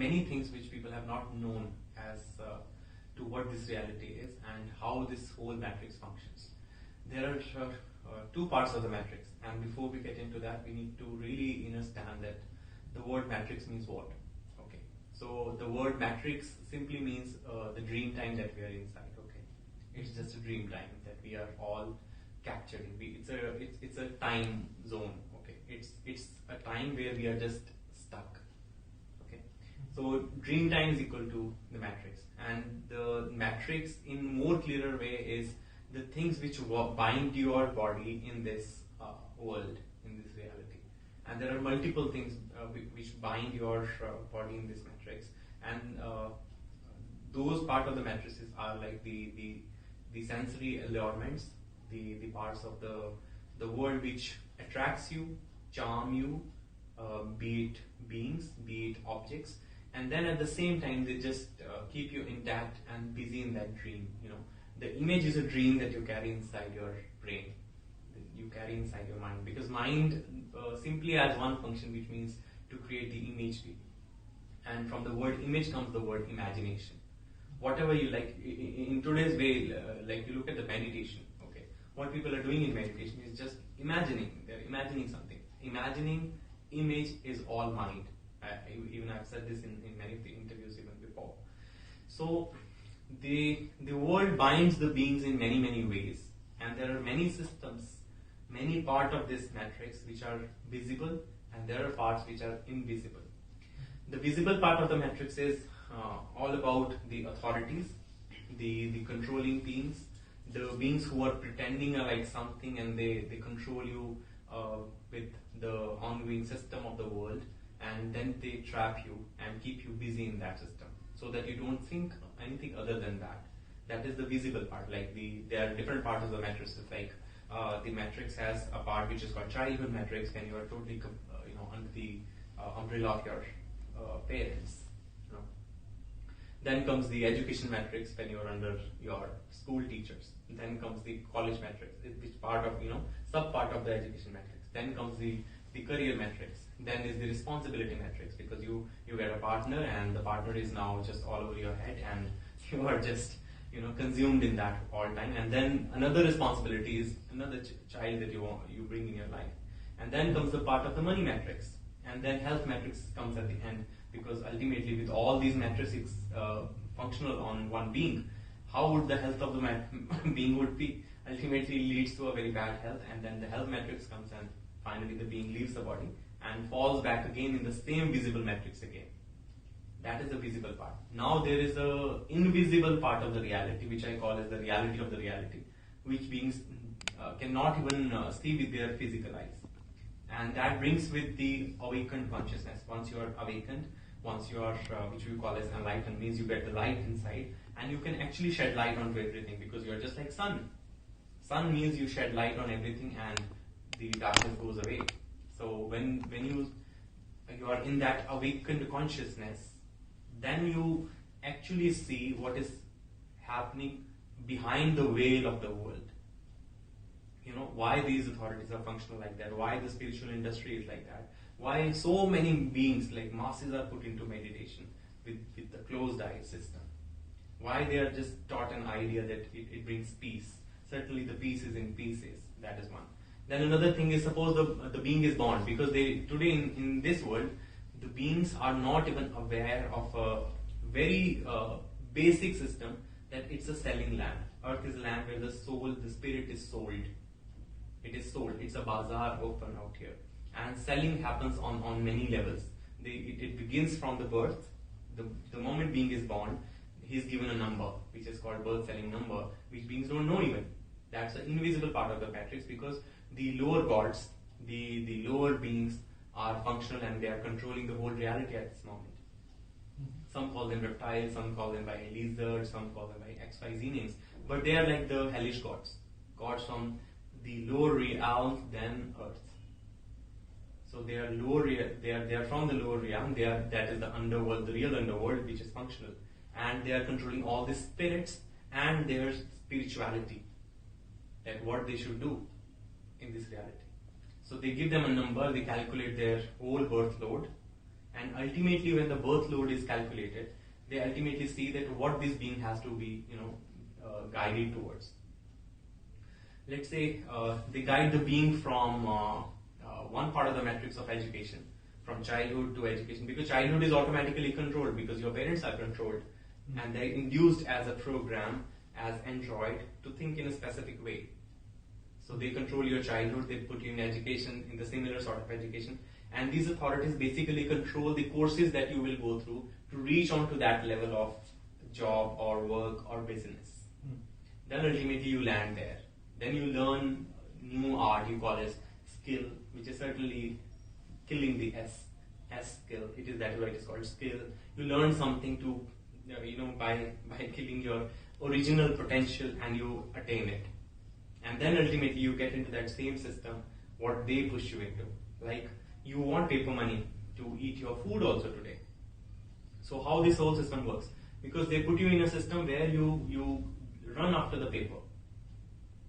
many things which people have not known as to what this reality is and how this whole matrix functions. There are two parts of the matrix, and before we get into that, we need to really understand that the word matrix means what. Okay, so the word matrix simply means the dream time that we are inside. Okay, it's just a dream time that we are all captured in. It's a time zone. Okay, it's a time where we are just stuck. Okay, so dream time is equal to the matrix, and the matrix in more clearer way is the things which bind your body in this world, in this reality. And there are multiple things which bind your body in this matrix, and those part of the matrices are like the sensory allurements, the parts of the world which attracts you, charm you, be it beings, be it objects, and then at the same time they just keep you intact and busy in that dream. The image is a dream that you carry inside your brain, you carry inside your mind, because mind simply has one function, which means to create the image. And from the word image comes the word imagination. Whatever you like, in today's way, like you look at the meditation, okay, what people are doing in meditation is just imagining, they're imagining something. Imagining image is all mind. Even I've said this in many of the interviews even before. So the world binds the beings in many ways, and there are many systems, many parts of this matrix which are visible, and there are parts which are invisible. The visible part of the matrix is all about the authorities, the controlling beings, the beings who are pretending are like something, and they control you with the ongoing system of the world, and then they trap you and keep you busy in that system, so that you don't think anything other than that. That is the visible part. Like there are different parts of the matrices. Like the matrix has a part which is called childhood matrix, when you are totally under the umbrella of your parents. Then comes the education matrix, when you are under your school teachers. Then comes the college matrix, which part of sub part of the education matrix. Then comes the career matrix. Then is the responsibility matrix, because you get a partner, and the partner is now just all over your head, and you are just consumed in that all time. And then another responsibility is another child that you bring in your life. And then comes the part of the money matrix, and then health matrix comes at the end, because ultimately with all these matrices functional on one being, how would the health of the being would be? Ultimately leads to a very bad health, and then the health matrix comes, and finally the being leaves the body and falls back again in the same visible matrix again. That is the visible part. Now there is a invisible part of the reality, which I call as the reality of the reality, which beings cannot even see with their physical eyes. And that brings with the awakened consciousness. Once you are awakened, once you are, which we call as enlightened, means you get the light inside, and you can actually shed light onto everything, because you are just like sun. Sun means you shed light on everything, and the darkness goes away. So when you are in that awakened consciousness, then you actually see what is happening behind the veil of the world. Why these authorities are functional like that, why the spiritual industry is like that, why so many beings, like masses, are put into meditation with the closed eye system, why they are just taught an idea that it brings peace. Certainly the peace is in pieces, that is one. Then another thing is, suppose the being is born, because today in this world, the beings are not even aware of a very basic system, that it's a selling land. Earth is a land where the spirit is sold. It is sold. It's a bazaar open out here. And selling happens on many levels. It begins from the birth. The moment being is born, he is given a number, which is called birth selling number, which beings don't know even. That's the invisible part of the matrix, because the lower gods, the lower beings are functional, and they are controlling the whole reality at this moment. Some call them reptiles, some call them by lizards, some call them by XYZ names, but they are like the hellish gods from the lower realm than Earth. So they are lower. They are from the lower realm. That is the underworld, the real underworld, which is functional, and they are controlling all the spirits and their spirituality, that what they should do in this reality. So they give them a number, they calculate their whole birth load, And ultimately, when the birth load is calculated, they ultimately see that what this being has to be, guided towards. Let's say they guide the being from one part of the matrix of education, from childhood to education, because childhood is automatically controlled because your parents are controlled, and they're induced as a program, as android, to think in a specific way. So they control your childhood, they put you in education, in the similar sort of education, and these authorities basically control the courses that you will go through to reach on to that level of job or work or business. Then ultimately you land there. Then you learn new art, you call it skill, which is certainly killing the S skill. It is that way it is called skill. You learn something to, by killing your original potential, and you attain it. And then ultimately you get into that same system, what they push you into. Like, you want paper money to eat your food also today. So how this whole system works? Because they put you in a system where you run after the paper.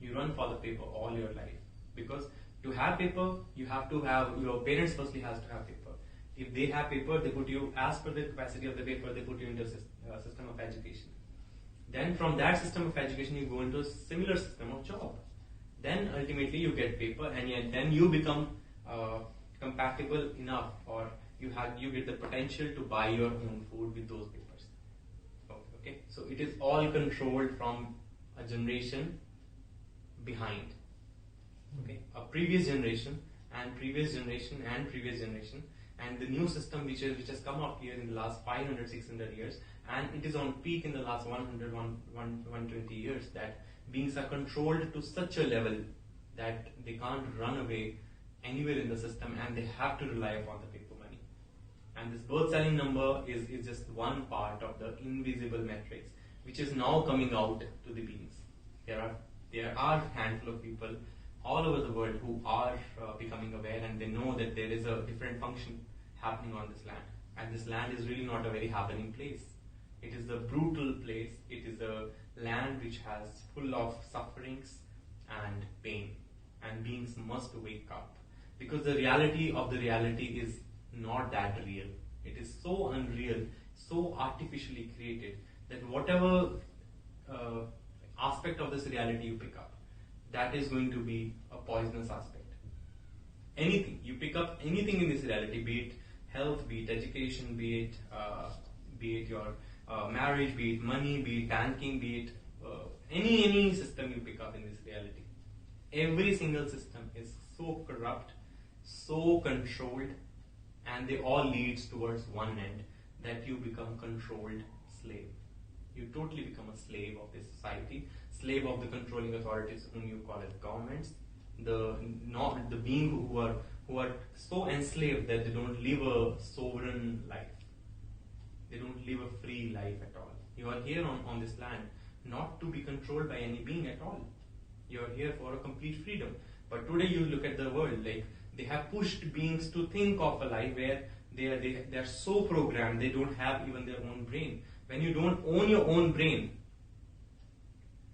You run for the paper all your life. Because to have paper, you have to have, your parents firstly has to have paper. If they have paper, they put you, as per the capacity of the paper, they put you into a system of education. Then from that system of education, you go into a similar system of job. Then ultimately you get paper, and then you become compatible enough, or you get the potential to buy your own food with those papers. Okay, so it is all controlled from a generation behind. Okay, a previous generation and previous generation and previous generation, and the new system which has come up here in the last 500, 600 years, and it is on peak in the last 100, 120 years, that beings are controlled to such a level that they can't run away anywhere in the system, and they have to rely upon the paper money. And this birth selling number is just one part of the invisible matrix, which is now coming out to the beings. There are a handful of people all over the world who are becoming aware, and they know that there is a different function happening on this land. And this land is really not a very happening place. It is a brutal place. It is a land which has full of sufferings and pain. And beings must wake up. Because the reality of the reality is not that real. It is so unreal, so artificially created, that whatever aspect of this reality you pick up, that is going to be a poisonous aspect. Anything, you pick up anything in this reality, be it health, be it education, be it your marriage, be it money, be it banking, be it any system you pick up in this reality. Every single system is so corrupt, so controlled, and they all leads towards one end, that you become controlled slave. You totally become a slave of this society, slave of the controlling authorities, whom you call as governments, the being who are so enslaved that they don't live a sovereign life. They don't live a free life at all. You are here on this land not to be controlled by any being at all. You are here for a complete freedom. But today you look at the world, like, they have pushed beings to think of a life where they are so programmed, they don't have even their own brain. When you don't own your own brain,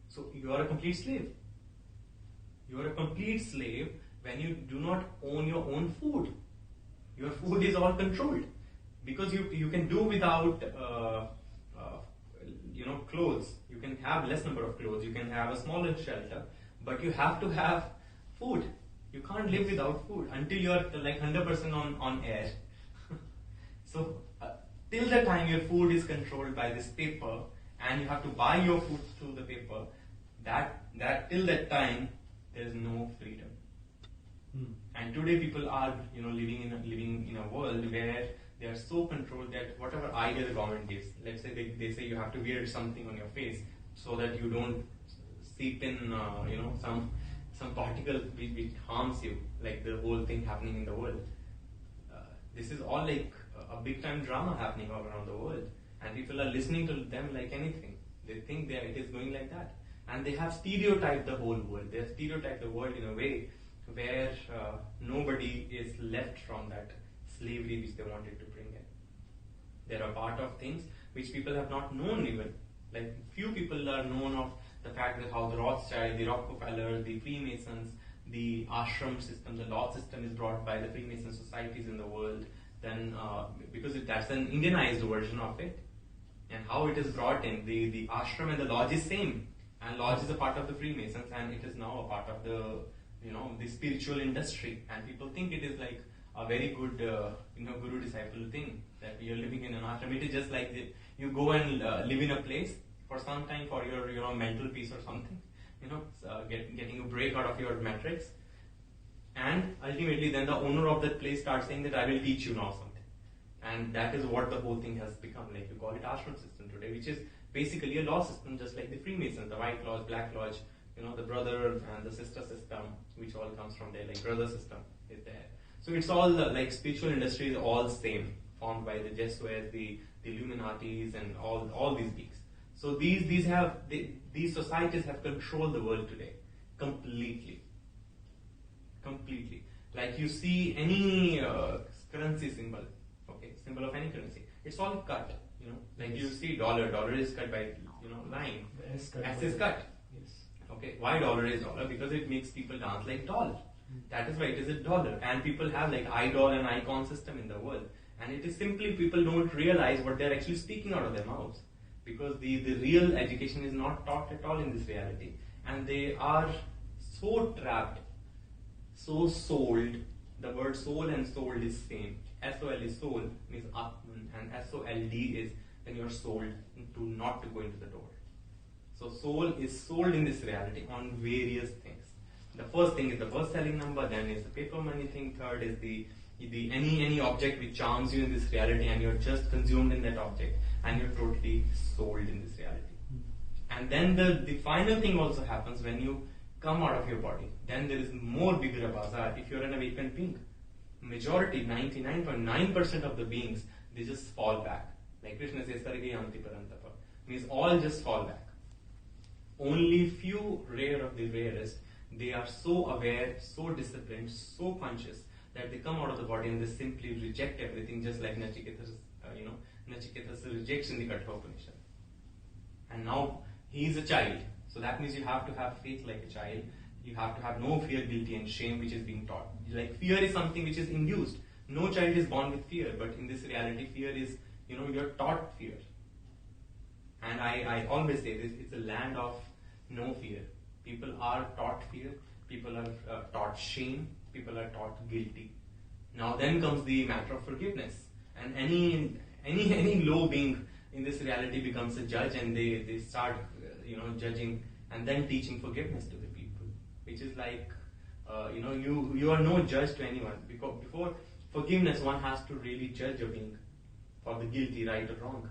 so you are a complete slave. You are a complete slave when you do not own your own food. Your food is all controlled. Because you can do without clothes. You can have less number of clothes. You can have a smaller shelter. But you have to have food. You can't live without food until you are like 100% on air. So till the time your food is controlled by this paper, and you have to buy your food through the paper, that till that time there is no freedom. And today people are living in a world where they are so controlled that whatever idea the government gives, let's say they say you have to wear something on your face so that you don't seep in some particle which harms you, like the whole thing happening in the world. This is all like a big time drama happening all around the world, and people are listening to them like anything. They think that it is going like that, and they have stereotyped the whole world. They have stereotyped the world in a way where nobody is left from that slavery which they wanted to bring in. There are part of things which people have not known even. Like, few people are known of the fact that how the Rothschild, the Rockefeller, the Freemasons, the ashram system, the law system is brought by the Freemason societies in the world. then because that's an Indianized version of it, and how it is brought in, the ashram and the lodge is same, and lodge is a part of the Freemasons, and it is now a part of the spiritual industry, and people think it is like a very good guru disciple thing, that we are living in an ashram. It is just like you go and live in a place for some time for your mental peace or something, getting a break out of your matrix, and ultimately then the owner of that place starts saying that I will teach you now something, and that is what the whole thing has become. Like, you call it ashram system today, which is basically a law system, just like the Freemasons, the white lodge, black lodge, the brother and the sister system, which all comes from there, like brother system is there. So it's all like spiritual industry is all same, formed by the Jesuits, the Illuminatis, and all these beings. So these societies have controlled the world today completely. Like, you see any currency symbol, symbol of any currency, it's all cut. Like, you see dollar is cut by line. S is cut. Yes. Okay, why dollar is dollar? Because it makes people dance like doll. That is why it is a dollar. And people have like idol and icon system in the world. And it is simply people don't realize what they're actually speaking out of their mouths. Because the real education is not taught at all in this reality. And they are so trapped, so sold. The word soul and sold is same. SOL is soul, means Atman, and SOLD is when you're sold not to go into the door. So soul is sold in this reality on various things. The first thing is the birth selling number, then is the paper money thing, third is the any object which charms you in this reality, and you're just consumed in that object, and you're totally sold in this reality. And then the final thing also happens when you come out of your body. Then there is more bigger a bazaar if you're an awakened being. Majority, 99.9% of the beings, they just fall back. Like Krishna says, Sargayanti Parantapa, means all just fall back. Only few, rare of the rarest, they are so aware, so disciplined, so conscious that they come out of the body and they simply reject everything, just like Nachiketa's rejection in the Katha Upanishad. And now he is a child, so that means you have to have faith like a child. You have to have no fear, guilty, and shame, which is being taught. Like, fear is something which is induced. No child is born with fear, but in this reality, fear is, you're taught fear. And I always say this: it's a land of no fear. People are taught fear. People are taught shame. People are taught guilty. Now then comes the matter of forgiveness, and any low being in this reality becomes a judge, and they start judging and then teaching forgiveness to the people, which is like you are no judge to anyone, because before forgiveness one has to really judge a being for the guilty, right or wrong.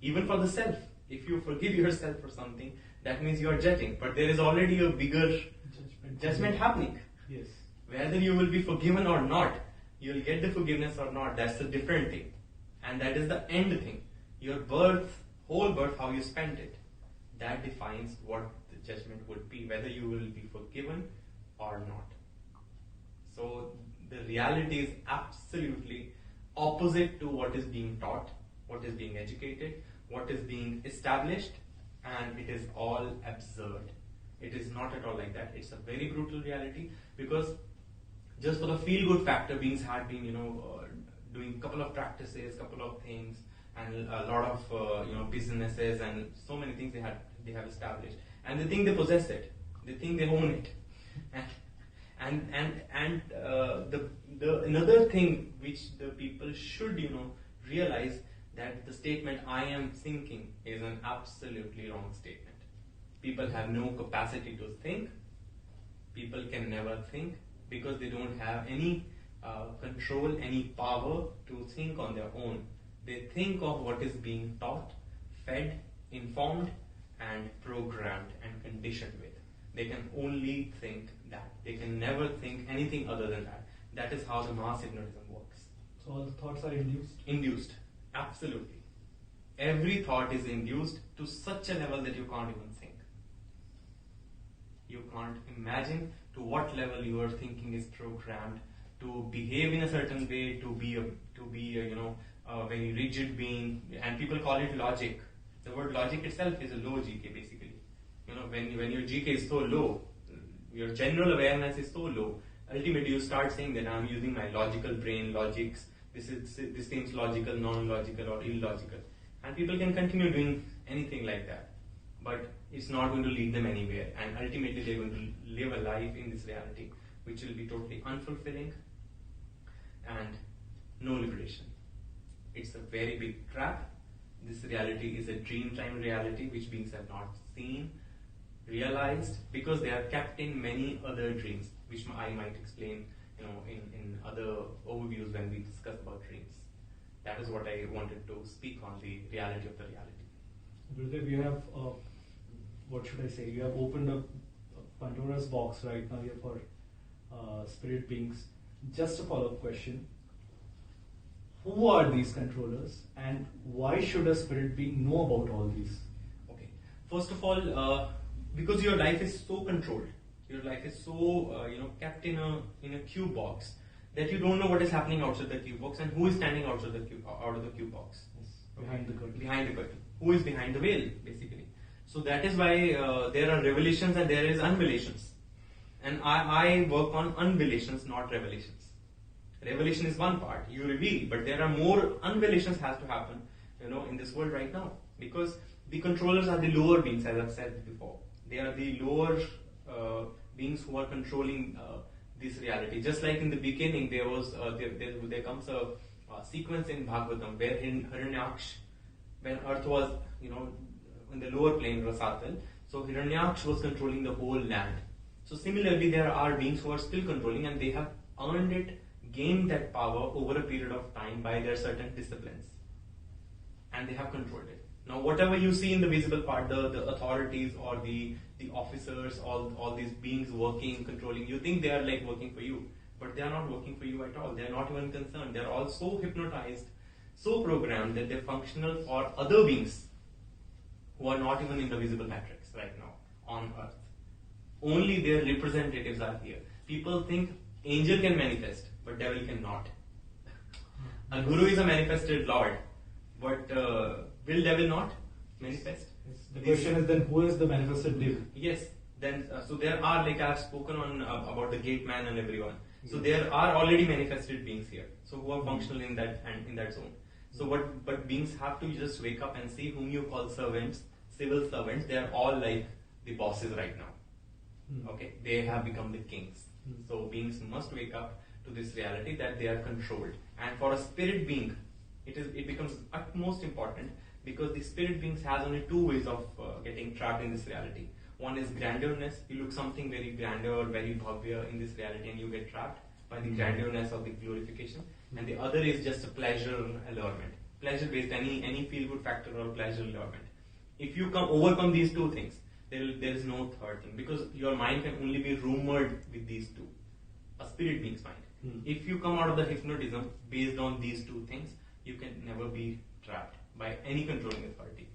Even for the self, if you forgive yourself for something, that means you are judging, but there is already a bigger judgment happening. Yes. Whether you will be forgiven or not, you will get the forgiveness or not, that's a different thing. And that is the end thing. Your whole birth, how you spent it, that defines what the judgment would be, whether you will be forgiven or not. So the reality is absolutely opposite to what is being taught, what is being educated, what is being established, and it is all absurd. It is not at all like that. It's a very brutal reality, because just for the feel-good factor, beings had been, doing a couple of practices, couple of things, and a lot of businesses, and so many things they have established, and they think they possess it, they think they own it, and the another thing which the people should realize, that the statement "I am thinking" is an absolutely wrong statement. People have no capacity to think. People can never think because they don't have any control, any power to think on their own. They think of what is being taught, fed, informed, and programmed and conditioned with. They can only think that. They can never think anything other than that. That is how the mass hypnotism works. So all the thoughts are induced? Induced. Absolutely. Every thought is induced to such a level that you can't even think. You can't imagine to what level your thinking is programmed to behave in a certain way, to be a very rigid being, and people call it logic. The word logic itself is a low GK basically. When your GK is so low, your general awareness is so low, ultimately you start saying that I'm using my logical brain, logics, this seems logical, non-logical, or illogical, and people can continue doing anything like that, but it's not going to lead them anywhere, and ultimately they're going to live a life in this reality which will be totally unfulfilling and no liberation. It's a very big trap. This reality is a dreamtime reality which beings have not seen, realized, because they are kept in many other dreams, which I might explain, in other overviews when we discuss about dreams. That is what I wanted to speak on, the reality of the reality. Gurudev, you have, what should I say? You have opened up Pandora's box right now here for spirit beings. Just a follow-up question. Who are these controllers, and why should a spirit being know about all these? Okay. First of all, because your life is so controlled, your life is so kept in a cube box that you don't know what is happening outside the cube box and who is standing outside the cube out of the cube box. Yes. Behind the curtain. Behind the curtain. Who is behind the veil, basically. So that is why there are revelations and there is unvelations. And I work on unvelations, not revelations. Revelation is one part, you reveal, but there are more unvelations has to happen, in this world right now. Because the controllers are the lower beings, as I've said before. They are the lower beings who are controlling this reality. Just like in the beginning, there comes a sequence in Bhagavatam where in Hiranyaksh, when Earth was, in the lower plane, Rasatal, so Hiranyaksh was controlling the whole land. So similarly, there are beings who are still controlling, and they have earned it, gained that power over a period of time by their certain disciplines, and they have controlled it. Now, whatever you see in the visible part, the authorities or the officers, all these beings working, controlling, you think they are like working for you, but they are not working for you at all. They are not even concerned. They are all so hypnotized, so programmed that they're functional for other beings who are not even in the visible matrix right now on Earth. Only their representatives are here. People think angel can manifest, but devil cannot. A guru is a manifested lord, but will devil not manifest? Yes. The question is then, who is the manifested devil? Yes. Then so there are, like I've spoken on about the gate man and everyone. So there are already manifested beings here. So who are functional in that zone. So but beings have to just wake up and see whom you call servants, civil servants. They are all like the bosses right now. Okay, they have become the kings. So beings must wake up to this reality that they are controlled. And for a spirit being, it becomes utmost important, because the spirit beings has only two ways of getting trapped in this reality. One is grandiorness. You look something very grandeur, very bhavya in this reality, and you get trapped by the grandiorness of the glorification. And the other is just a pleasure allurement. Pleasure based, any feel good factor or pleasure allurement. If you overcome these two things, there is no third thing, because your mind can only be rumored with these two. A spirit being's mind. If you come out of the hypnotism based on these two things, you can never be trapped by any controlling authority.